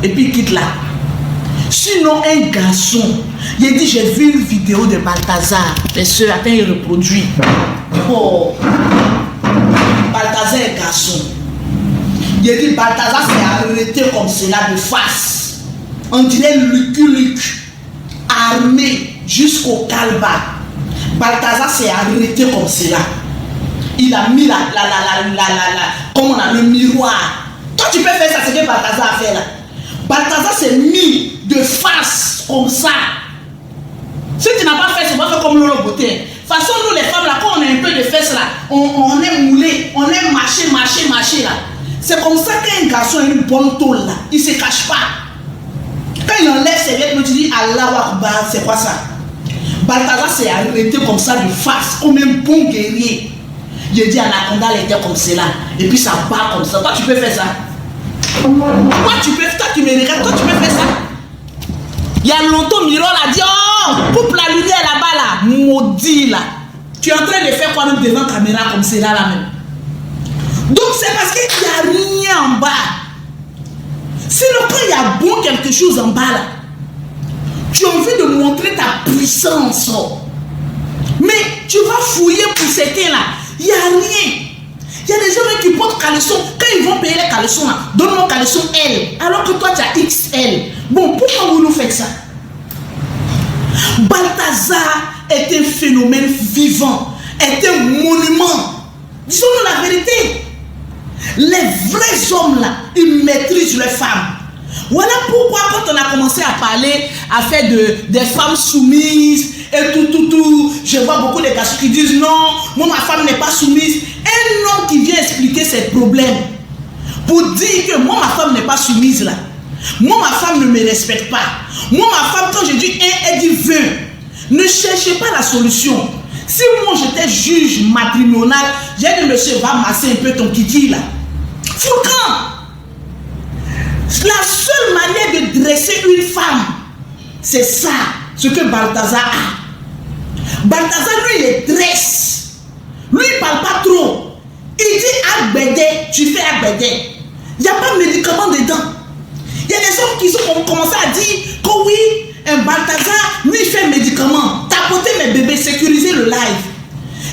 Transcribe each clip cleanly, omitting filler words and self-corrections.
et puis il quitte là. Sinon, un garçon, il dit, j'ai vu une vidéo de Balthazar, les soeurs, attends, il reproduit. Oh, Balthazar est garçon. Il dit, Balthazar s'est arrêté comme cela de face. On dirait Luc, armé jusqu'au calba. Balthazar s'est arrêté comme cela. Il a mis comme on a le miroir. Toi, tu peux faire ça, c'est que Balthazar a fait là. Balthazar s'est mis de face comme ça. Si tu n'as pas fait, c'est pas fait comme Lolo Beauté. De toute façon, nous les femmes là, quand on a un peu de fesses là, on est moulé, on est marché là. C'est comme ça qu'un garçon a une bonne tôle là, il ne se cache pas. Quand il enlève ses vêtements, tu dis Allahu Akbar, c'est quoi ça? Balthazar s'est arrêté comme ça de face, comme un bon guerrier. Il dit Anaconda, elle était comme cela. Et puis ça part comme ça. Toi, tu peux faire ça. Toi, tu me regardes, toi, tu peux faire ça. Il y a longtemps, Miro l'a dit, oh, coupe la lumière là-bas, là. Maudit, là. Tu es en train de faire quoi même devant la caméra comme cela, là même. Donc, c'est parce qu'il n'y a rien en bas. Sinon, quand il y a bon quelque chose en bas, là, tu as envie de montrer ta puissance. Mais tu vas fouiller pour certains, là. Il n'y a rien. Il y a des gens qui portent caleçon. Quand ils vont payer les caleçons, là, donne-moi caleçon L. Alors que toi, tu as XL. Bon, pourquoi vous nous faites ça? Balthazar est un phénomène vivant. Est un monument. Disons-nous la vérité. Les vrais hommes, là, ils maîtrisent les femmes. Voilà pourquoi quand on a commencé à parler, à faire des femmes soumises et tout, je vois beaucoup de garçons qui disent non, moi ma femme n'est pas soumise. Un homme qui vient expliquer ses problèmes pour dire que moi ma femme n'est pas soumise là. Moi ma femme ne me respecte pas. Moi ma femme quand je dis 1, elle dit 20. Ne cherchez pas la solution. Si moi j'étais juge matrimonial, j'ai dit monsieur va masser un peu ton kiki là. Foucan. La seule manière de dresser une femme, c'est ça, ce que Balthazar a. Balthazar, lui, il dresse. Lui, il ne parle pas trop. Il dit Agbede, tu fais Agbede. Il n'y a pas de médicament dedans. Il y a des hommes qui ont commencé à dire que oui, un Balthazar, lui, il fait médicament. Tapoter mes bébés, sécuriser le live.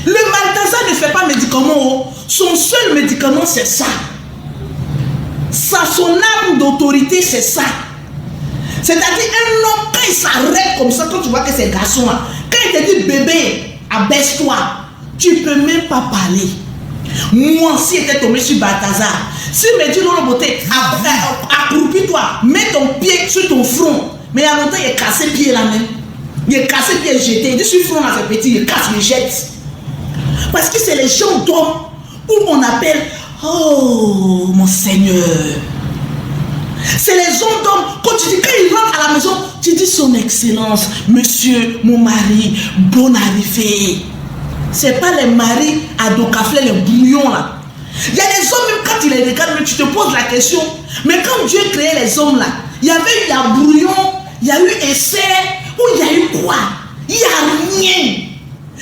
Le Balthazar ne fait pas médicament. Son seul médicament, c'est ça. Son arme d'autorité, c'est ça. C'est-à-dire, un homme, quand il s'arrête comme ça, quand tu vois que c'est garçon là, quand il te dit bébé, abaisse-toi, tu ne peux même pas parler. Moi, si j'étais tombé sur Balthazar, si me dit non, beauté, accroupis-toi, mets ton pied sur ton front. Mais il y a longtemps, il est cassé pied là même. Il est cassé pied jeté. Il dit sur le front là, c'est petit, il casse, il jette. Parce que c'est les gens d'hommes où on appelle. Oh mon Seigneur. C'est les hommes d'hommes. Quand il rentre à la maison, tu dis son excellence, monsieur, mon mari, bonne arrivée. C'est pas les maris à Docaflé, les bouillons là. Il y a des hommes, même quand il les regarde, mais tu te poses la question. Mais quand Dieu créait les hommes là, il y avait eu la brouillon, il y a eu essai, ou il y a eu quoi? Il n'y a rien.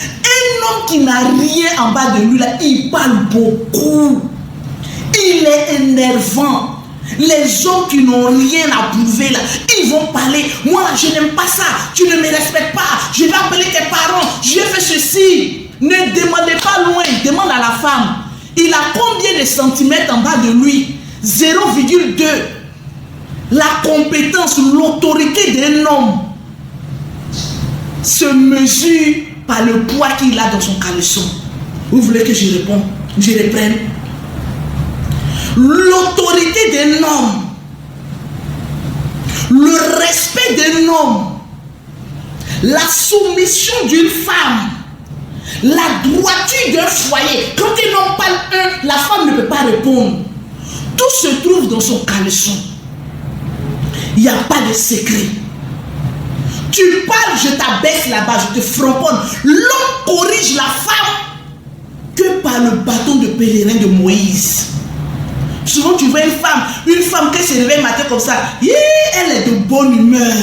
Un homme qui n'a rien en bas de lui là, il parle beaucoup. Il est énervant. Les hommes qui n'ont rien à prouver là, ils vont parler. Moi, je n'aime pas ça. Tu ne me respectes pas. Je vais appeler tes parents. Je fais ceci. Ne demandez pas loin. Demande à la femme. Il a combien de centimètres en bas de lui? 0,2. La compétence, l'autorité d'un homme se mesure par le poids qu'il a dans son caleçon. Vous voulez que je réponde? Je reprenne. L'autorité d'un homme, le respect d'un homme, la soumission d'une femme, la droiture d'un foyer. Quand un homme parle la femme ne peut pas répondre. Tout se trouve dans son caleçon. Il n'y a pas de secret. Tu parles, je t'abaisse là-bas, je te framponne. L'homme corrige la femme que par le bâton de pèlerin de Moïse. Souvent tu vois une femme qui se réveille matin comme ça, elle est de bonne humeur.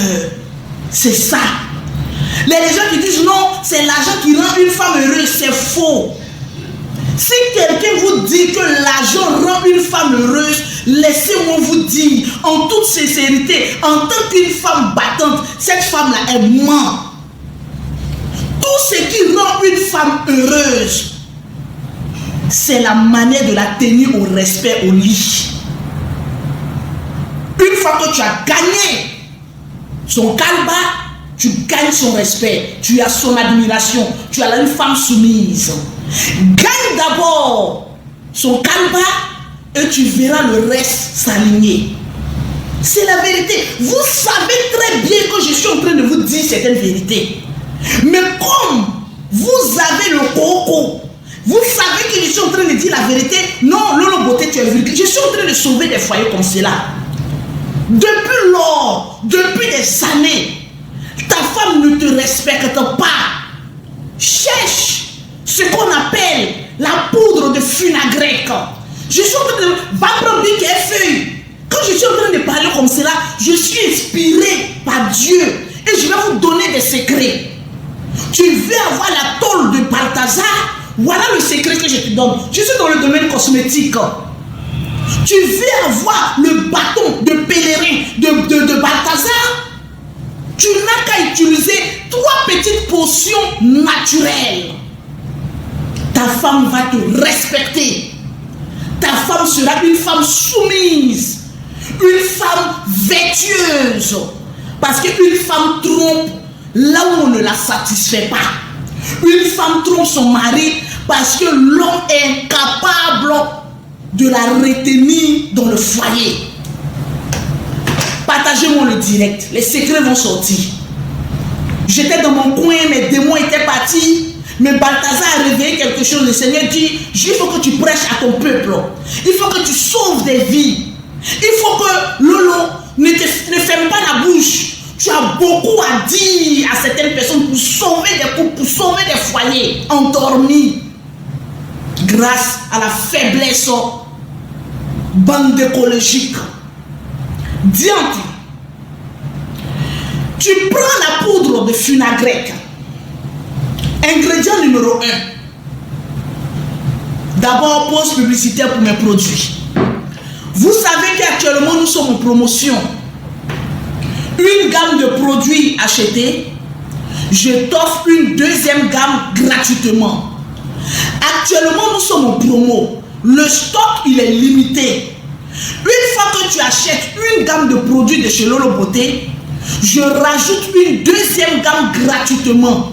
C'est ça. Les gens qui disent non, c'est l'argent qui rend une femme heureuse, c'est faux. Si quelqu'un vous dit que l'argent rend une femme heureuse, laissez-moi vous dire sincérité, en tant qu'une femme battante, cette femme-là, elle ment. Tout ce qui rend une femme heureuse, c'est la manière de la tenir au respect au lit. Une fois que tu as gagné son calba, tu gagnes son respect, tu as son admiration, tu as une femme soumise. Gagne d'abord son calba et tu verras le reste s'aligner. C'est la vérité. Vous savez très bien que je suis en train de vous dire certaines vérités. Mais comme vous avez le coco, vous savez que je suis en train de dire la vérité. Non, Lolo Beauté, tu es vulgaire. Je suis en train de sauver des foyers comme cela. Depuis lors, depuis des années, ta femme ne te respecte pas. Cherche ce qu'on appelle la poudre de funagrec. Je suis en train de... Va prendre bic et feuille. Quand je suis en train de parler comme cela, je suis inspiré par Dieu. Et je vais vous donner des secrets. Tu veux avoir la tôle de Balthazar? Voilà le secret que je te donne. Je suis dans le domaine cosmétique. Tu veux avoir le bâton de pèlerin de Balthazar? Tu n'as qu'à utiliser 3 petites potions naturelles. Ta femme va te respecter. Ta femme sera une femme soumise. Une femme vertueuse. Parce qu'une femme trompe là où on ne la satisfait pas. Une femme trompe son mari parce que l'homme est incapable de la retenir dans le foyer. Partagez-moi le direct. Les secrets vont sortir. J'étais dans mon coin, mes démons étaient partis. Mais Balthazar a réveillé quelque chose. Le Seigneur dit, il faut que tu prêches à ton peuple. Il faut que tu sauves des vies. Il faut que Lolo ne ferme pas la bouche. Tu as beaucoup à dire à certaines personnes pour sauver des couples, pour sauver des foyers endormis. Grâce à la faiblesse bande écologique. Diantre. Tu prends la poudre de funagrec. Ingrédient numéro 1. D'abord, pause publicitaire pour mes produits. Vous savez qu'actuellement, nous sommes en promotion. Une gamme de produits achetés, je t'offre une deuxième gamme gratuitement. Actuellement, nous sommes en promo. Le stock, il est limité. Une fois que tu achètes une gamme de produits de chez Lolo Beauté, je rajoute une deuxième gamme gratuitement.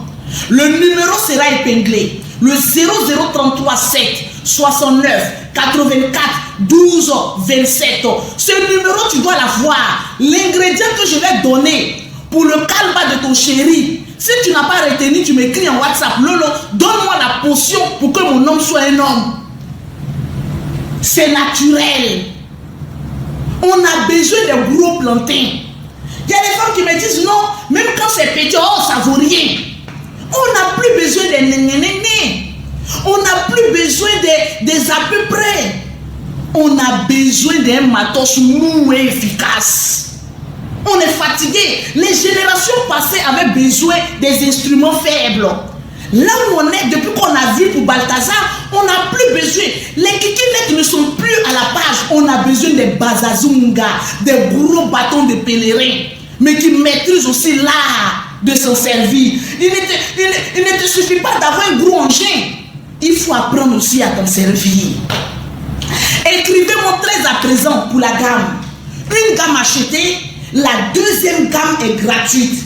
Le numéro sera épinglé. Le 0033 7 69 84 12 27. Ce numéro, tu dois l'avoir. L'ingrédient que je vais donner pour le calba de ton chéri, si tu n'as pas retenu, tu m'écris en WhatsApp. Lolo, donne-moi la potion pour que mon homme soit un homme. C'est naturel. On a besoin de gros plantains. Il y a des femmes qui me disent non, même quand c'est petit, oh, ça vaut rien. On n'a plus besoin des nénénéné. On n'a plus besoin des à peu près. On a besoin d'un matos mou et efficace. On est fatigué. Les générations passées avaient besoin des instruments faibles. Là où on est, depuis qu'on a vu pour Balthazar, on n'a plus besoin. Les kikinettes ne sont plus à la page. On a besoin des bazazunga, des gros bâtons de pèlerins, mais qui maîtrisent aussi l'art de s'en servir. Il ne te suffit pas d'avoir un gros engin. Il faut apprendre aussi à t'en servir. Écrivez-moi très à présent pour la gamme. Une gamme achetée, la deuxième gamme est gratuite.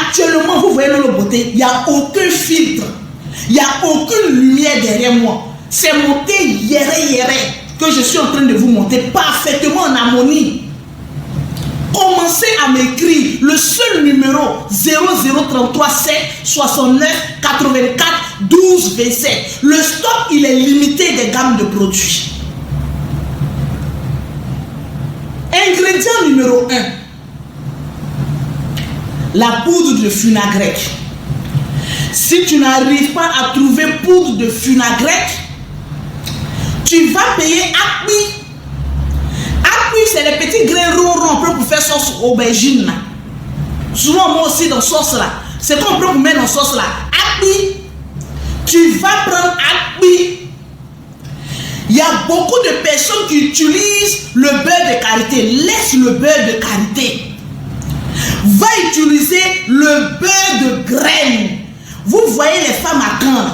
Actuellement, vous voyez Lolo Beauté, il n'y a aucun filtre. Il n'y a aucune lumière derrière moi. C'est monté yéré que je suis en train de vous montrer parfaitement en harmonie. Commencez à m'écrire le seul numéro 0033 7 69 84 12 27. Le stock, il est limité des gammes de produits. Ingrédient numéro 1. La poudre de funagrec. Si tu n'arrives pas à trouver poudre de funagrec, tu vas payer Acqui. Acqui, c'est les petits grains ronds pour faire sauce aubergine. Souvent, moi aussi, dans sauce là. C'est qu'on peut mettre dans sauce là. Acqui. Tu vas prendre Acqui. Il y a beaucoup de personnes qui utilisent le beurre de karité. Laisse le beurre de karité. Va utiliser le beurre de graines. Vous voyez les femmes à Caen,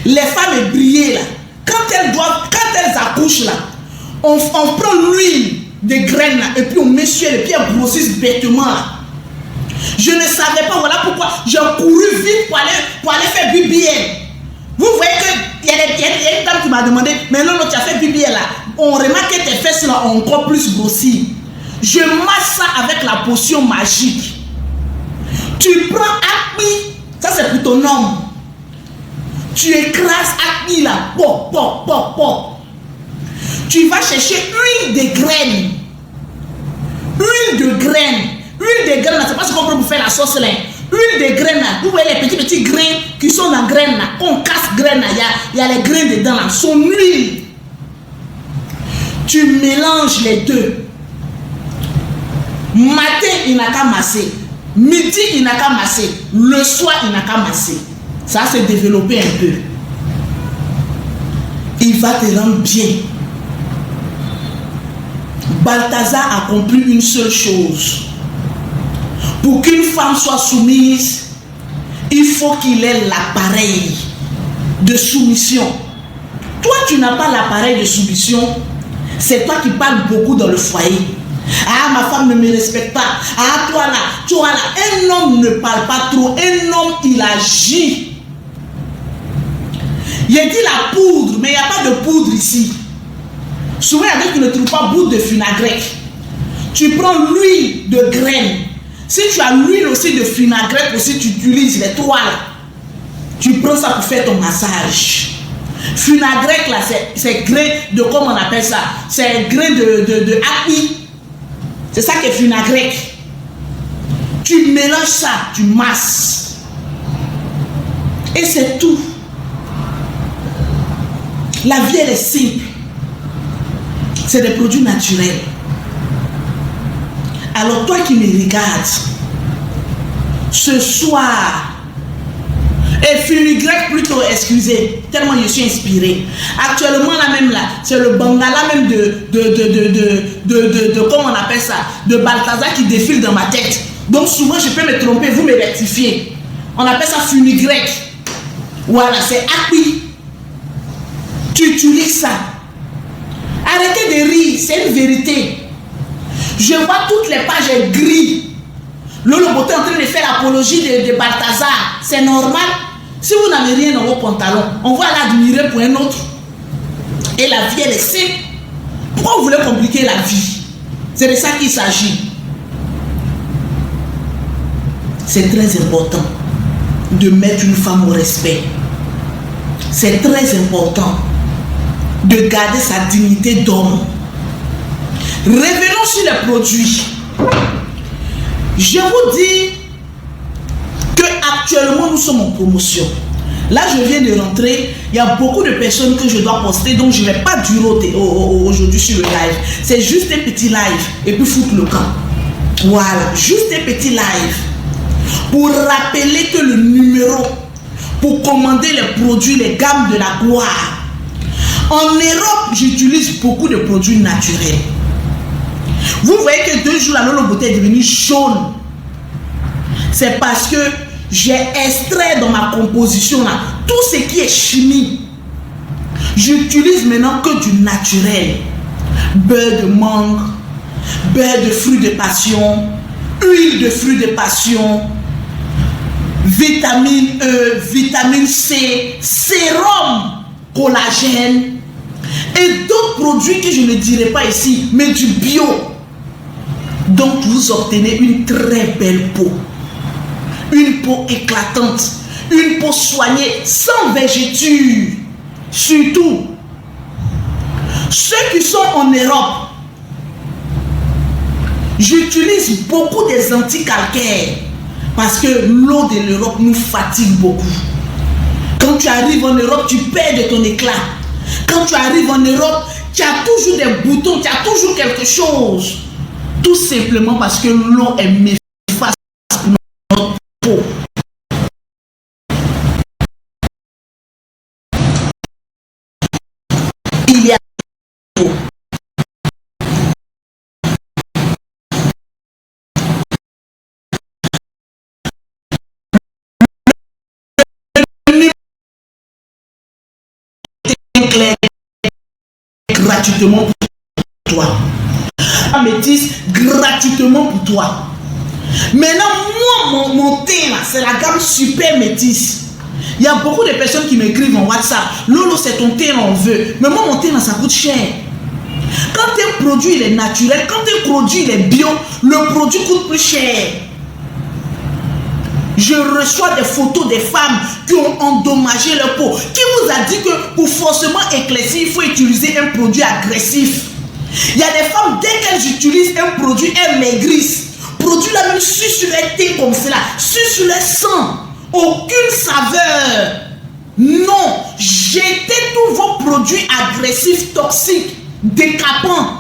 les femmes brillées là. Quand elles accouchent là, on prend l'huile de graines là, et puis on met sur elles, et puis elles grossissent bêtement là. Je ne savais pas, voilà pourquoi j'ai couru vite pour aller faire BBL. Vous voyez qu'il y a une dame qui m'a demandé, mais non, tu as fait BBL là. On remarque que tes fesses là ont encore plus grossi. Je masse ça avec la potion magique. Tu prends Acme, ça c'est pour ton homme. Tu écrases Acme là, pop, pop, pop, pop. Tu vas chercher huile de graines. Huile de graines. Huile de graines là, c'est pas ce qu'on prend pour faire la sauce là. Huile de graines là, vous voyez les petits grains qui sont dans graines là. Quand on casse graines là, il y a les grains dedans là. Son huile. Tu mélanges les deux. Matin, il n'a qu'à masser. Midi, il n'a qu'à masser. Le soir, il n'a qu'à masser. Ça va se développer un peu. Il va te rendre bien. Balthazar a compris une seule chose. Pour qu'une femme soit soumise, il faut qu'il ait l'appareil de soumission. Toi, tu n'as pas l'appareil de soumission. C'est toi qui parles beaucoup dans le foyer. Ah, ma femme ne me respecte pas. Ah, toi là. Un homme ne parle pas trop. Un homme, il agit. Il a dit la poudre, mais il n'y a pas de poudre ici. Souvent, il y a des qui ne trouvent pas poudre de fenugrec. Tu prends l'huile de graines. Si tu as l'huile aussi de fenugrec, aussi tu utilises les trois là. Tu prends ça pour faire ton massage. Fenugrec là, c'est grain de, comment on appelle ça? C'est grain de Acme. C'est ça qui est fenugrec. Tu mélanges ça, tu masses. Et c'est tout. La vie, elle est simple. C'est des produits naturels. Alors toi qui me regardes, ce soir, et fenugrec plutôt, excusez, tellement je suis inspiré. Actuellement là même là, c'est le bangala même de comment on appelle ça, de Balthazar qui défile dans ma tête. Donc souvent je peux me tromper, vous me rectifiez. On appelle ça fenugrec. Voilà, c'est Acme. Tu utilises ça. Arrêtez de rire, c'est une vérité. Je vois toutes les pages grises. Lolo Boté est en train de faire l'apologie de Balthazar. C'est normal. Si vous n'avez rien dans vos pantalons, on va l'admirer pour un autre. Et la vie, elle est simple. Pourquoi vous voulez compliquer la vie? C'est de ça qu'il s'agit. C'est très important de mettre une femme au respect. C'est très important de garder sa dignité d'homme. Revenons sur les produits. Je vous dis que actuellement nous sommes en promotion. Là je viens de rentrer, il y a beaucoup de personnes que je dois poster, donc je ne vais pas durer aujourd'hui sur le live. C'est juste un petit live et puis foutre le camp. Voilà, juste un petit live pour rappeler que le numéro pour commander les produits, les gammes de la gloire. En Europe, j'utilise beaucoup de produits naturels. Vous voyez que 2 jours, la Lolo Boté est devenue jaune. C'est parce que j'ai extrait dans ma composition là, tout ce qui est chimie. J'utilise maintenant que du naturel. Beurre de mangue, beurre de fruits de passion, huile de fruits de passion, vitamine E, vitamine C, sérum, collagène et d'autres produits que je ne dirai pas ici, mais du bio. Donc vous obtenez une très belle peau, une peau éclatante, une peau soignée, sans végéture. Surtout, ceux qui sont en Europe, j'utilise beaucoup des anticalcaires parce que l'eau de l'Europe nous fatigue beaucoup. Quand tu arrives en Europe, tu perds de ton éclat. Quand tu arrives en Europe, tu as toujours des boutons, tu as toujours quelque chose. Tout simplement parce que l'eau est méfaste pour notre peau. Il y a gratuitement pour toi. Métis gratuitement pour toi. Maintenant, moi, mon teint, c'est la gamme super métis. Il y a beaucoup de personnes qui m'écrivent en WhatsApp. Lolo, c'est ton teint, on veut. Mais moi, mon teint, ça coûte cher. Quand un produit il est naturel, quand un produit il est bio, le produit coûte plus cher. Je reçois des photos des femmes qui ont endommagé leur peau. Qui vous a dit que pour forcément éclaircir, il faut utiliser un produit agressif? Il y a des femmes, dès qu'elles utilisent un produit, elles maigrissent. Produit la même sur les teint comme cela, sur le sang. Aucune saveur. Non, jetez tous vos produits agressifs, toxiques, décapants.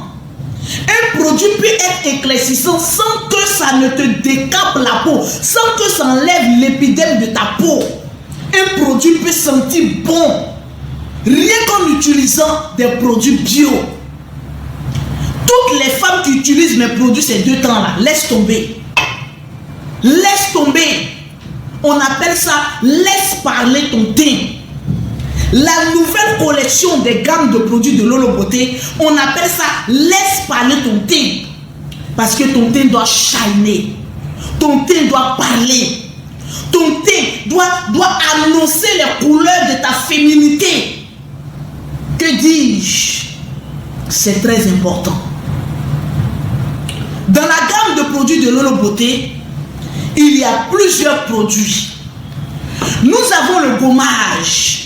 Un produit peut être éclaircissant sans que ça ne te décape la peau, sans que ça enlève l'épidème de ta peau. Un produit peut sentir bon, rien qu'en utilisant des produits bio. Toutes les femmes qui utilisent mes produits ces 2 temps-là, laisse tomber. Laisse tomber. On appelle ça laisse parler ton teint. La nouvelle collection des gammes de produits de Lolo Beauté, on appelle ça laisse parler ton teint. Parce que ton teint doit shiner. Ton teint doit parler. Ton teint doit annoncer les couleurs de ta féminité. Que dis-je? C'est très important. Dans la gamme de produits de Lolo Beauté, il y a plusieurs produits. Nous avons le gommage.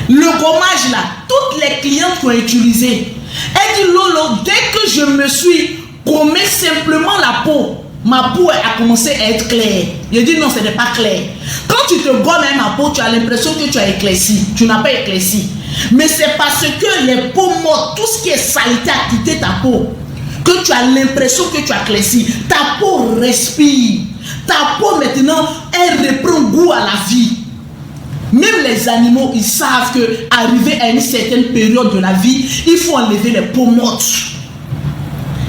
Le gommage là, toutes les clientes qui ont utilisé, elles disent Lolo, dès que je me suis gommé simplement la peau, ma peau a commencé à être claire. Je dis non, ce n'est pas clair. Quand tu te gommes ma peau, tu as l'impression que tu as éclairci. Tu n'as pas éclairci. Mais c'est parce que les peaux mortes, tout ce qui est saleté a quitté ta peau, que tu as l'impression que tu as éclairci. Ta peau respire. Ta peau maintenant, elle reprend goût à la vie. Même les animaux, ils savent que arrivé à une certaine période de la vie, il faut enlever les peaux mortes.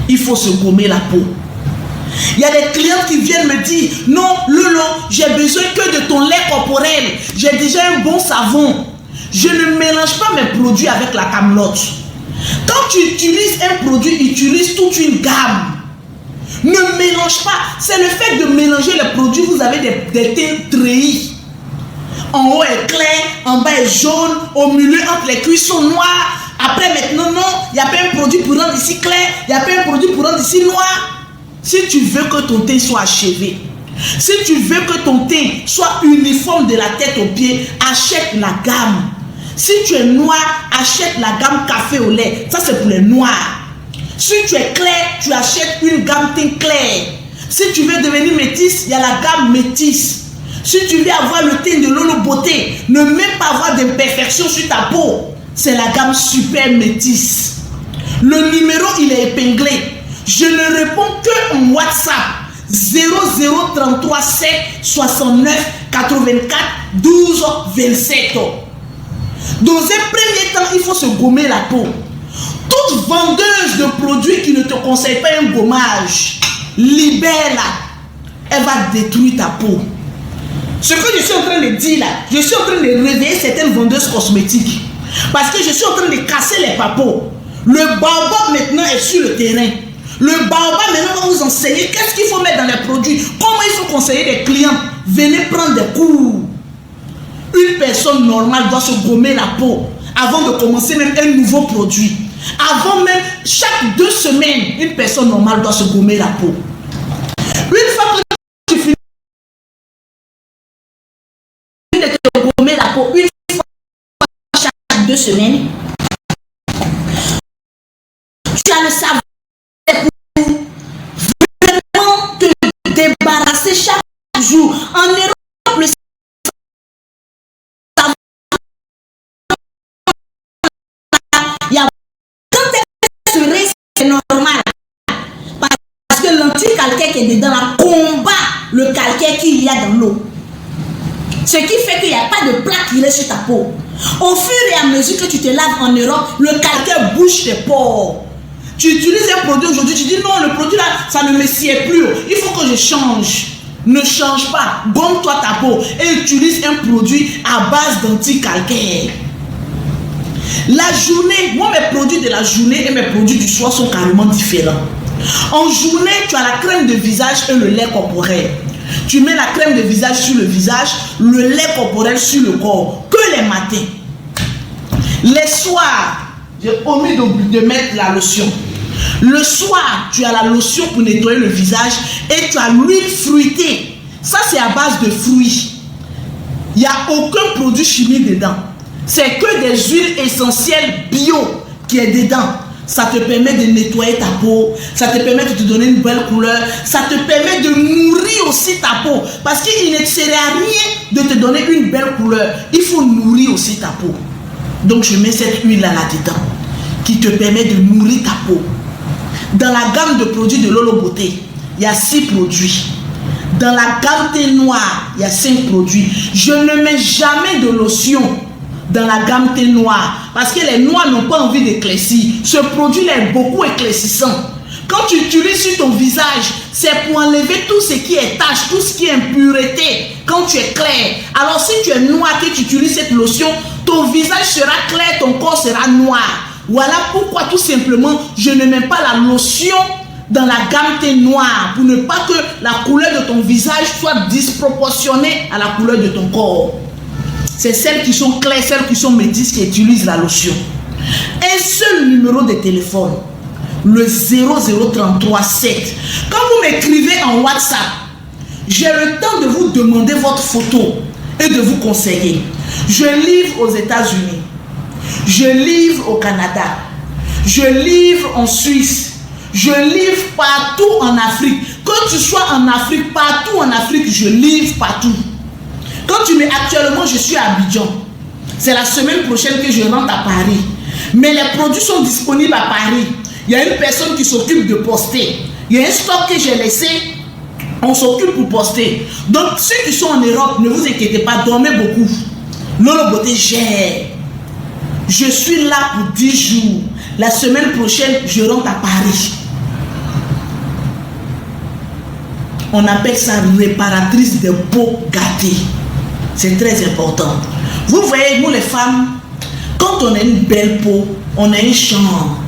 Il faut se gommer la peau. Il y a des clients qui viennent me dire non, Lolo, j'ai besoin que de ton lait corporel. J'ai déjà un bon savon. Je ne mélange pas mes produits avec la camelote. Quand tu utilises un produit, utilise toute une gamme. Ne mélange pas. C'est le fait de mélanger les produits. Vous avez des teintes treillis. En haut est clair, en bas est jaune, au milieu entre les cuisses sont noirs. Après maintenant, non, il n'y a pas un produit pour rendre ici clair, il n'y a pas un produit pour rendre ici noir. Si tu veux que ton teint soit achevé, si tu veux que ton teint soit uniforme de la tête aux pieds, achète la gamme. Si tu es noir, achète la gamme café au lait. Ça, c'est pour les noirs. Si tu es clair, tu achètes une gamme teint clair. Si tu veux devenir métisse, il y a la gamme métisse. Si tu veux avoir le teint de Lolo Beauté, ne même pas avoir d'imperfection sur ta peau, c'est la gamme super métisse. Le numéro, il est épinglé. Je ne réponds que en WhatsApp. 0033 7 69 84 12 27. Dans un premier temps, il faut se gommer la peau. Toute vendeuse de produits qui ne te conseille pas un gommage, libère-la. Elle va détruire ta peau. Ce que je suis en train de dire là, je suis en train de réveiller certaines vendeuses cosmétiques. Parce que je suis en train de casser les papos. Le baobab maintenant est sur le terrain. Le baobab maintenant va vous enseigner qu'est-ce qu'il faut mettre dans les produits. Comment il faut conseiller les clients. Venez prendre des cours. Une personne normale doit se gommer la peau avant de commencer même un nouveau produit. Avant même, chaque 2 semaines, une personne normale doit se gommer la peau. Une fois que tu finis de te gommer la peau, une fois chaque 2 semaines, tu as le savoir pour vraiment te débarrasser chaque jour. En Europe, le savoir, il y a quand c'est normal. Parce que l'anti-calcaire qui est dedans là combat le calcaire qu'il y a dans l'eau. Ce qui fait qu'il n'y a pas de plaque qui reste sur ta peau. Au fur et à mesure que tu te laves en Europe, le calcaire bouge tes pores. Tu utilises un produit aujourd'hui, tu dis non, le produit là, ça ne me sied plus. Il faut que je change. Ne change pas. Gomme-toi ta peau et utilise un produit à base d'anti-calcaire. La journée, moi mes produits de la journée et mes produits du soir sont carrément différents. En journée, tu as la crème de visage et le lait corporel. Tu mets la crème de visage sur le visage, le lait corporel sur le corps, que les matins. Les soirs, j'ai omis de mettre la lotion. Le soir, tu as la lotion pour nettoyer le visage et tu as l'huile fruitée. Ça, c'est à base de fruits. Il n'y a aucun produit chimique dedans. C'est que des huiles essentielles bio qui est dedans. Ça te permet de nettoyer ta peau, ça te permet de te donner une belle couleur, ça te permet de nourrir aussi ta peau. Parce qu'il ne sert à rien de te donner une belle couleur. Il faut nourrir aussi ta peau. Donc je mets cette huile là-dedans qui te permet de nourrir ta peau. Dans la gamme de produits de Lolo Beauté, il y a 6 produits. Dans la gamme thé noir, il y a 5 produits. Je ne mets jamais de lotion dans la gamme thé noir parce que les noirs n'ont pas envie d'éclaircir. Ce produit là est beaucoup éclaircissant. Quand tu utilises sur ton visage, c'est pour enlever tout ce qui est tache, tout ce qui est impureté. Quand tu es clair, alors si tu es noir et que tu utilises cette lotion, ton visage sera clair, ton corps sera noir. Voilà pourquoi tout simplement je ne mets pas la lotion dans la gamme thé noir pour ne pas que la couleur de ton visage soit disproportionnée à la couleur de ton corps. C'est celles qui sont claires, celles qui sont métisses qui utilisent la lotion. Un seul numéro de téléphone, le 00337. Quand vous m'écrivez en WhatsApp, j'ai le temps de vous demander votre photo et de vous conseiller. Je livre aux États-Unis, je livre au Canada, je livre en Suisse, je livre partout en Afrique. Que tu sois en Afrique, partout en Afrique, je livre partout. Quand tu mets actuellement, je suis à Abidjan. C'est la semaine prochaine que je rentre à Paris. Mais les produits sont disponibles à Paris. Il y a une personne qui s'occupe de poster. Il y a un stock que j'ai laissé. On s'occupe pour poster. Donc, ceux qui sont en Europe, ne vous inquiétez pas, dormez beaucoup. Lolo Beauté gère. Je suis là pour 10 jours. La semaine prochaine, je rentre à Paris. On appelle ça réparatrice de peau gâtée. C'est très important. Vous voyez, nous les femmes, quand on a une belle peau, on a une chambre.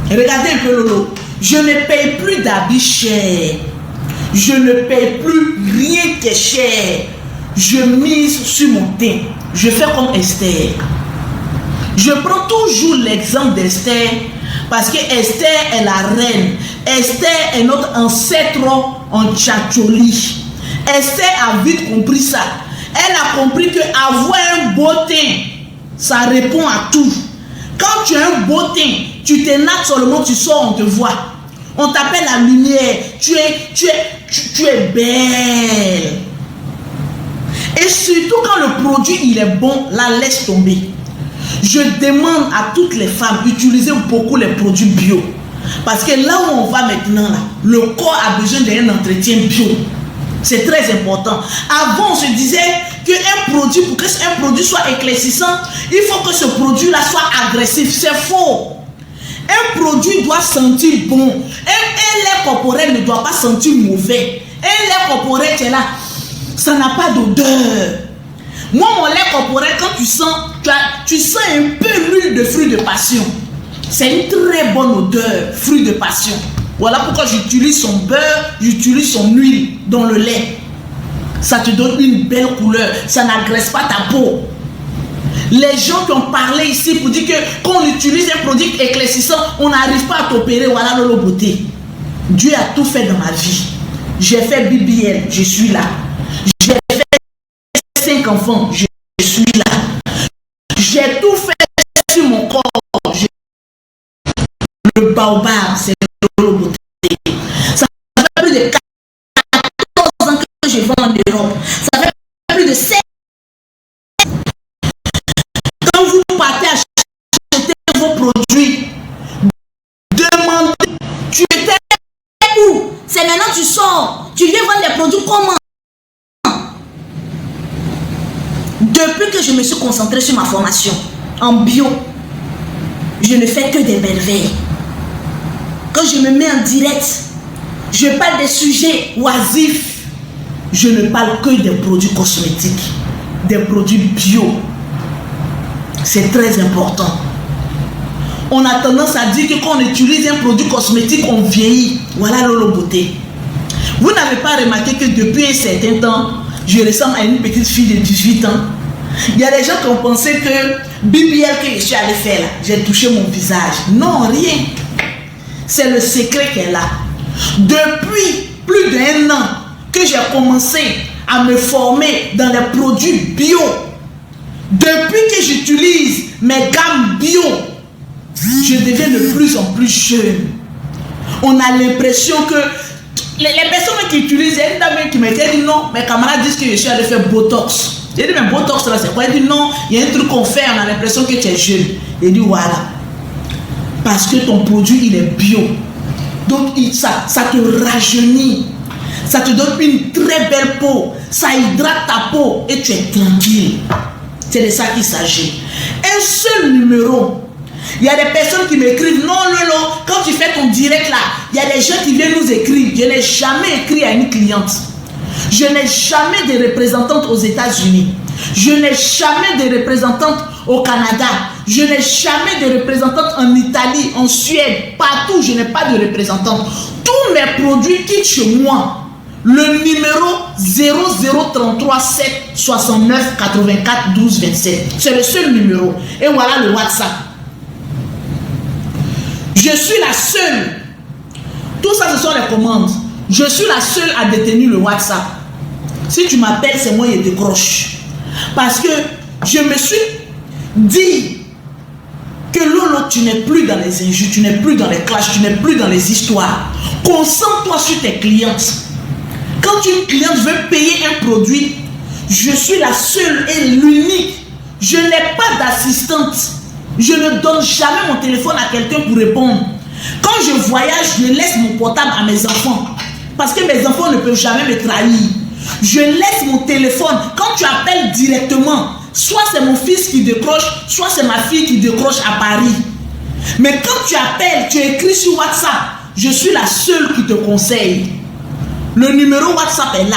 Regardez un peu Lolo. Je ne paye plus d'habits chers. Je ne paye plus rien qui est cher. Je mise sur mon teint. Je fais comme Esther. Je prends toujours l'exemple d'Esther parce que Esther est la reine. Esther est notre ancêtre en Tchatcholi. Esther a vite compris ça. Elle a compris que avoir un beau teint, ça répond à tout. Quand tu as un beau teint, tu t'énaques seulement, tu sors, on te voit. On t'appelle la lumière. Tu es belle. Et surtout quand le produit il est bon, la laisse tomber. Je demande à toutes les femmes d'utiliser beaucoup les produits bio. Parce que là où on va maintenant, là, le corps a besoin d'un entretien bio. C'est très important. Avant, on se disait qu'un produit, pour qu'un produit soit éclaircissant, il faut que ce produit-là soit agressif. C'est faux. Un produit doit sentir bon. Un lait corporel ne doit pas sentir mauvais. Un lait corporel qui est là, ça n'a pas d'odeur. Moi, mon lait corporel, quand tu sens un peu l'huile de fruits de passion. C'est une très bonne odeur, fruits de passion. Voilà pourquoi j'utilise son beurre, j'utilise son huile dans le lait. Ça te donne une belle couleur, ça n'agresse pas ta peau. Les gens qui ont parlé ici pour dire que quand on utilise un produit éclaircissant, on n'arrive pas à t'opérer, voilà Lolo Beauté. Dieu a tout fait dans ma vie. J'ai fait BBL, je suis là. J'ai fait 5 enfants, je suis là. J'ai tout fait sur mon corps. Le baobab, c'est Lolo Beauté. Ça fait plus de 14 ans que je vends en Europe. Ça fait plus de 7 ans. Quand vous partez acheter vos produits, demandez, tu étais où? C'est maintenant tu sors. Tu viens vendre des produits comment? Depuis que je me suis concentrée sur ma formation en bio, je ne fais que des merveilles. Quand je me mets en direct, je parle des sujets oisifs. Je ne parle que des produits cosmétiques, des produits bio. C'est très important. On a tendance à dire que quand on utilise un produit cosmétique, on vieillit. Voilà Lolo Beauté. Vous n'avez pas remarqué que depuis un certain temps, je ressemble à une petite fille de 18 ans. Il y a des gens qui ont pensé que BBL que je suis allé faire là, j'ai touché mon visage. Non, rien. C'est le secret qu'elle a. Depuis plus d'1 an que j'ai commencé à me former dans les produits bio, depuis que j'utilise mes gammes bio, je deviens de plus en plus jeune. On a l'impression que les personnes qui utilisent, il y a une dame qui m'a dit non, mes camarades disent que je suis allé faire Botox. J'ai dit, mais Botox là, c'est quoi? Elle dit non, il y a un truc qu'on fait, on a l'impression que tu es jeune. Elle dit voilà. Parce que ton produit, il est bio. Donc, ça te rajeunit. Ça te donne une très belle peau. Ça hydrate ta peau et tu es tranquille. C'est de ça qu'il s'agit. Un seul numéro. Il y a des personnes qui m'écrivent, non, Lolo, quand tu fais ton direct là, il y a des gens qui viennent nous écrire. Je n'ai jamais écrit à une cliente. Je n'ai jamais de représentante aux États-Unis. Je n'ai jamais de représentante au Canada. Je n'ai jamais de représentante en Italie, en Suède, partout. Je n'ai pas de représentante. Tous mes produits quittent chez moi. Le numéro 0033 7 69 84 12 27. C'est le seul numéro. Et voilà le WhatsApp. Je suis la seule. Tout ça, ce sont les commandes. Je suis la seule à détenir le WhatsApp. Si tu m'appelles, c'est moi qui décroche. Parce que je me suis dit que Lolo, tu n'es plus dans les injures, tu n'es plus dans les clashs, tu n'es plus dans les histoires. Concentre-toi sur tes clientes. Quand une cliente veut payer un produit, je suis la seule et l'unique. Je n'ai pas d'assistante. Je ne donne jamais mon téléphone à quelqu'un pour répondre. Quand je voyage, je laisse mon portable à mes enfants. Parce que mes enfants ne peuvent jamais me trahir. Je laisse mon téléphone. Quand tu appelles directement, soit c'est mon fils qui décroche, soit c'est ma fille qui décroche à Paris. Mais quand tu appelles, tu écris sur WhatsApp. Je suis la seule qui te conseille. Le numéro WhatsApp est là.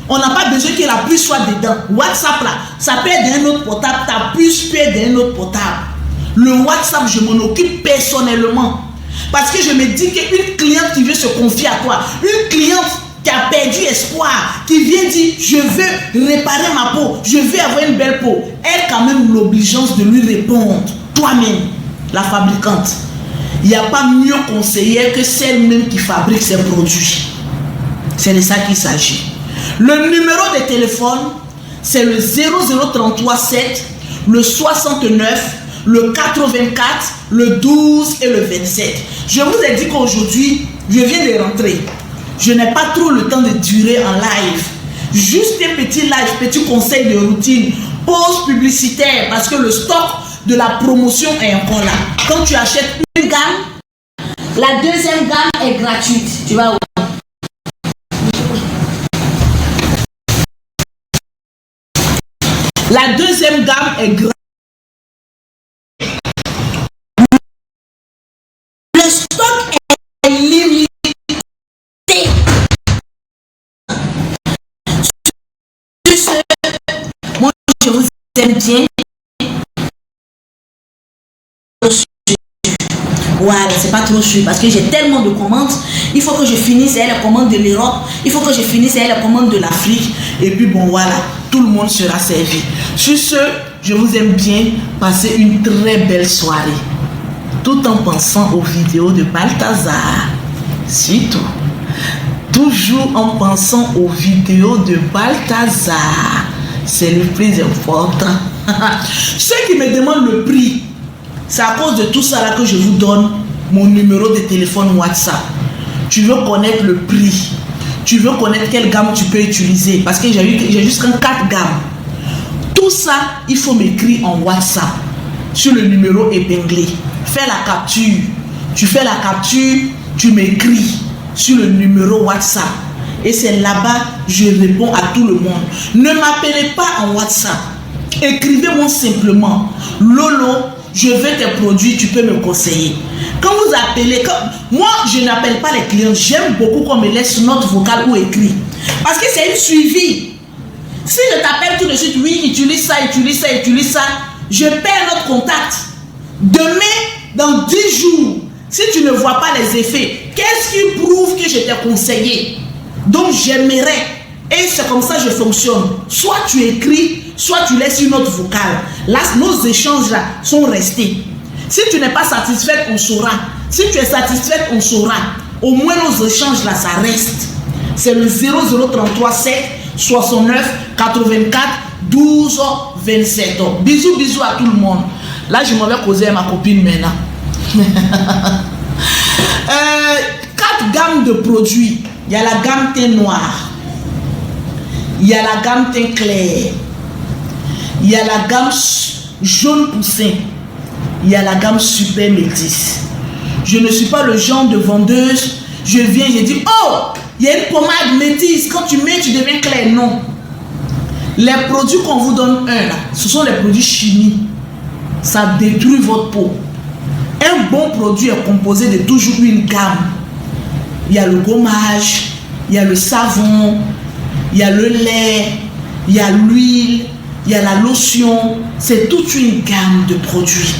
On n'a pas besoin que la puce soit dedans. WhatsApp là, ça peut être d'un autre portable. Ta puce peut être d'un autre portable. Le WhatsApp, je m'en occupe personnellement. Parce que je me dis qu'une cliente qui veut se confier à toi, une cliente qui a perdu espoir, qui vient dire je veux réparer ma peau, je veux avoir une belle peau, elle a quand même l'obligeance de lui répondre. Toi-même, la fabricante. Il n'y a pas mieux conseillère que celle-même qui fabrique ses produits. C'est de ça qu'il s'agit. Le numéro de téléphone, c'est le 0033 7, le 69, le 84, le 12 et le 27. Je vous ai dit qu'aujourd'hui, je viens de rentrer. Je n'ai pas trop le temps de durer en live. Juste un petit live, petit conseil de routine, pause publicitaire, parce que le stock de la promotion est encore là. Quand tu achètes une gamme, la deuxième gamme est gratuite. Tu vas où? La deuxième gamme est gratuite. Le stock est limité. Moi, je vous aime bien. Voilà, c'est pas trop sûr parce que j'ai tellement de commandes. Il faut que je finisse les commandes de l'Europe. Il faut que je finisse les commandes de l'Afrique. Et puis bon, voilà, tout le monde sera servi. Sur ce, je vous aime bien. Passez une très belle soirée. Tout en pensant aux vidéos de Balthazar. Surtout. Toujours en pensant aux vidéos de Balthazar. C'est le plus important. Ceux qui me demandent le prix, c'est à cause de tout ça là que je vous donne mon numéro de téléphone WhatsApp. Tu veux connaître le prix. Tu veux connaître quelle gamme tu peux utiliser. Parce que j'ai jusqu'à 4 gammes. Tout ça, il faut m'écrire en WhatsApp. Sur le numéro épinglé. Fais la capture. Tu fais la capture, tu m'écris sur le numéro WhatsApp. Et c'est là-bas je réponds à tout le monde. Ne m'appelez pas en WhatsApp. Écrivez-moi simplement. Lolo, je veux tes produits, tu peux me conseiller. Quand vous appelez, moi je n'appelle pas les clients. J'aime beaucoup qu'on me laisse note vocale ou écrit. Parce que c'est une suivi. Si je t'appelle tout de suite, oui, utilise ça, utilise ça, utilise ça. je perds notre contact. Demain, dans 10 jours, si tu ne vois pas les effets, qu'est-ce qui prouve que je t'ai conseillé? Donc j'aimerais, et c'est comme ça que je fonctionne. Soit tu écris, soit tu laisses une note vocale. Là, nos échanges là sont restés. Si tu n'es pas satisfaite, on saura. Si tu es satisfaite, on saura. Au moins nos échanges là, ça reste. C'est le 0033 7 69 84 12 27. Bisous, bisous à tout le monde. Là, je m'en vais causer à ma copine maintenant. 4 gammes de produits. Il y a la gamme teint noir. Il y a la gamme teint clair. Il y a la gamme jaune poussin. Il y a la gamme super métisse. Je ne suis pas le genre de vendeuse. Je viens, je dis, oh, il y a une pommade métisse. Quand tu mets, tu deviens clair. Non. Les produits qu'on vous donne, ce sont les produits chimiques. Ça détruit votre peau. Un bon produit est composé de toujours une gamme. Il y a le gommage, il y a le savon, il y a le lait, il y a l'huile, il y a la lotion. C'est toute une gamme de produits.